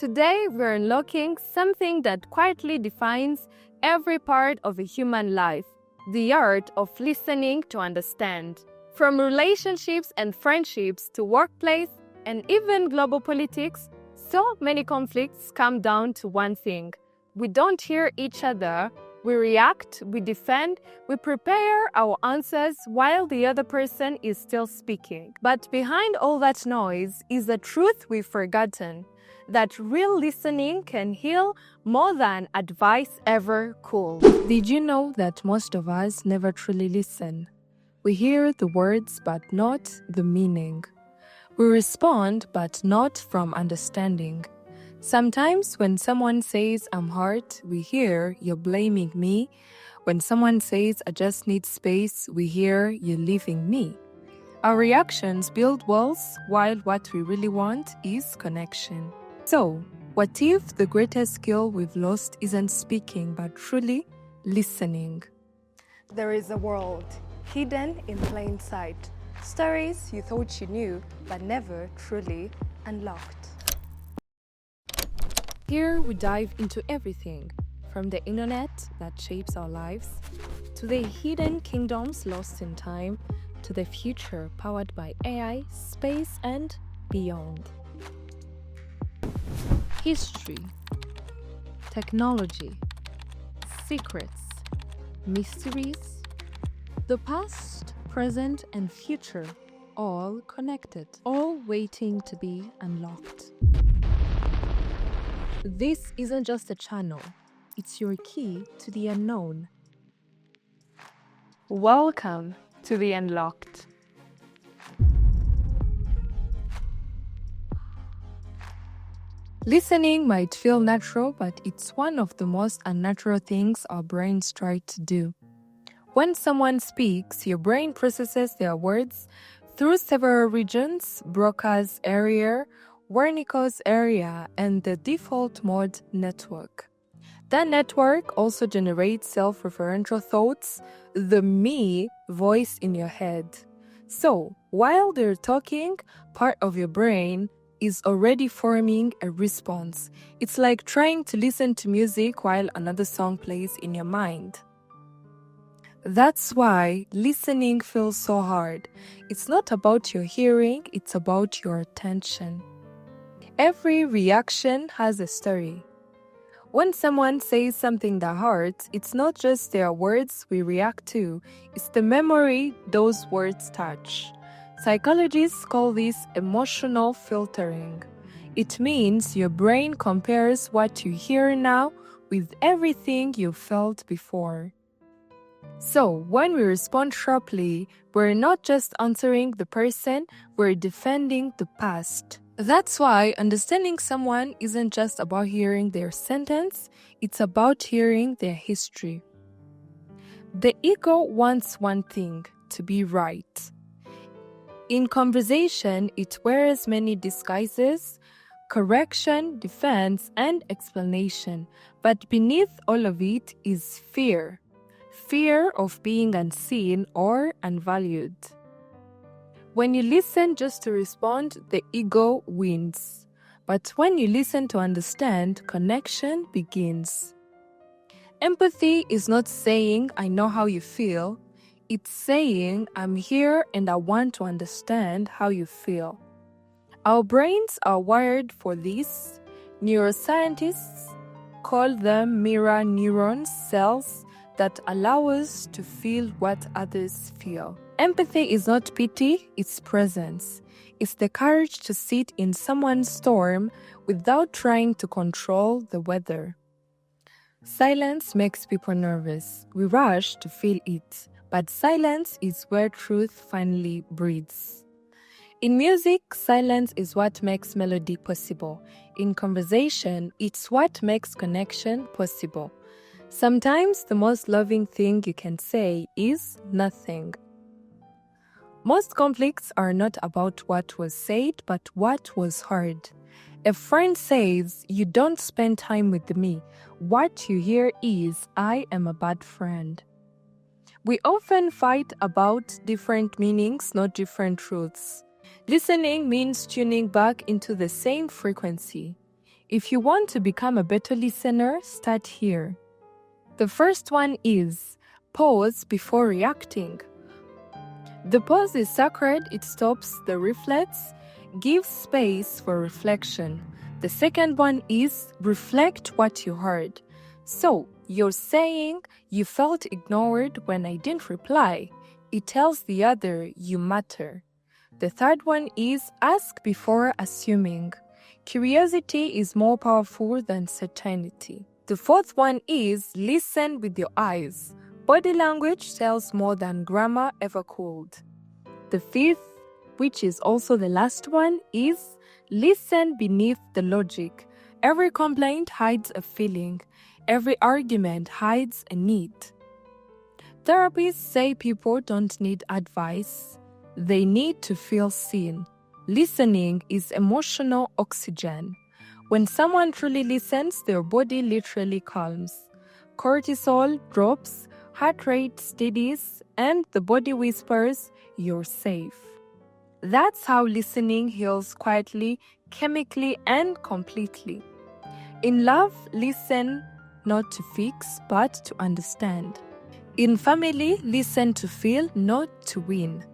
Today, we're unlocking something that quietly defines every part of a human life: the art of listening to understand. From relationships and friendships to workplace and even global politics, so many conflicts come down to one thing: we don't hear each other. We react, we defend, we prepare our answers while the other person is still speaking. But behind all that noise is the truth we've forgotten: that real listening can heal more than advice ever could. Did you know that most of us never truly listen? We hear the words but not the meaning. We respond but not from understanding. Sometimes when someone says I'm hurt, we hear you're blaming me. When someone says I just need space, we hear you're leaving me. Our reactions build walls while what we really want is connection. So, what if the greatest skill we've lost isn't speaking but truly listening? There is a world hidden in plain sight. Stories you thought you knew but never truly unlocked. Here we dive into everything, from the internet that shapes our lives, to the hidden kingdoms lost in time, to the future powered by AI, space, and beyond. History, technology, secrets, mysteries, the past, present, and future, all connected, all waiting to be unlocked. This isn't just a channel, it's your key to the unknown. Welcome to the Unlocked. Listening might feel natural, but it's one of the most unnatural things our brains try to do. When someone speaks, your brain processes their words through several regions: Broca's area, Wernicke's area, and the default mode network. That network also generates self-referential thoughts, the me voice in your head. So, while they're talking, part of your brain is already forming a response. It's like trying to listen to music while another song plays in your mind. That's why listening feels so hard. It's not about your hearing, it's about your attention. Every reaction has a story. When someone says something that hurts, it's not just their words we react to, it's the memory those words touch. Psychologists call this emotional filtering. It means your brain compares what you hear now with everything you felt before. So, when we respond sharply, we're not just answering the person, we're defending the past. That's why understanding someone isn't just about hearing their sentence, it's about hearing their history. The ego wants one thing: to be right. In conversation, it wears many disguises: correction, defense, and explanation. But beneath all of it is fear. Fear of being unseen or unvalued. When you listen just to respond, the ego wins. But when you listen to understand, connection begins. Empathy is not saying, I know how you feel. It's saying, I'm here and I want to understand how you feel. Our brains are wired for this. Neuroscientists call them mirror neurons, cells that allow us to feel what others feel. Empathy is not pity, it's presence. It's the courage to sit in someone's storm without trying to control the weather. Silence makes people nervous. We rush to feel it, but silence is where truth finally breathes. In music, silence is what makes melody possible. In conversation, it's what makes connection possible. Sometimes the most loving thing you can say is nothing. Most conflicts are not about what was said, but what was heard. A friend says, you don't spend time with me. What you hear is, I am a bad friend. We often fight about different meanings, not different truths. Listening means tuning back into the same frequency. If you want to become a better listener, start here. The first one is pause before reacting. The pause is sacred, it stops the reflex, gives space for reflection. The second one is reflect what you heard. So, you're saying you felt ignored when I didn't reply. It tells the other you matter. The third one is ask before assuming. Curiosity is more powerful than certainty. The fourth one is listen with your eyes. Body language tells more than grammar ever could. The fifth, which is also the last one, is listen beneath the logic. Every complaint hides a feeling. Every argument hides a need. Therapists say people don't need advice. They need to feel seen. Listening is emotional oxygen. When someone truly listens, their body literally calms. Cortisol drops, heart rate steadies, and the body whispers, "You're safe." That's how listening heals quietly, chemically, and completely. In love, listen not to fix, but to understand. In family, listen to feel, not to win.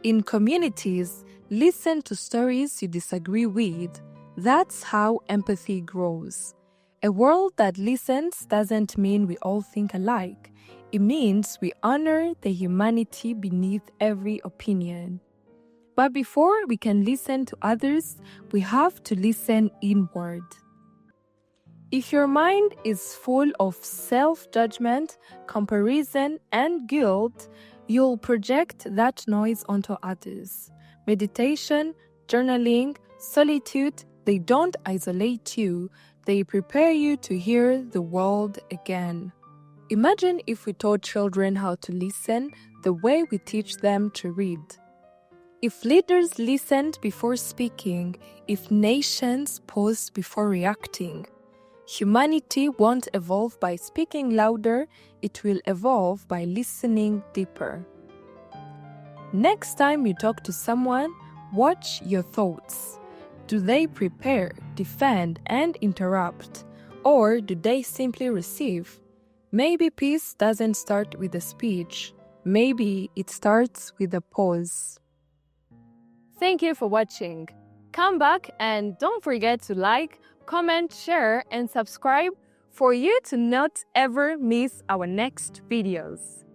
In communities, listen to stories you disagree with. That's how empathy grows. A world that listens doesn't mean we all think alike. It means we honor the humanity beneath every opinion. But before we can listen to others, we have to listen inward. If your mind is full of self-judgment, comparison, and guilt, you'll project that noise onto others. Meditation, journaling, solitude, they don't isolate you, they prepare you to hear the world again. Imagine if we taught children how to listen the way we teach them to read. If leaders listened before speaking, if nations paused before reacting, humanity won't evolve by speaking louder, it will evolve by listening deeper. Next time you talk to someone, watch your thoughts. Do they prepare, defend, and interrupt? Or do they simply receive? Maybe peace doesn't start with a speech. Maybe it starts with a pause. Thank you for watching. Come back and don't forget to like, comment, share, and subscribe for you to not ever miss our next videos.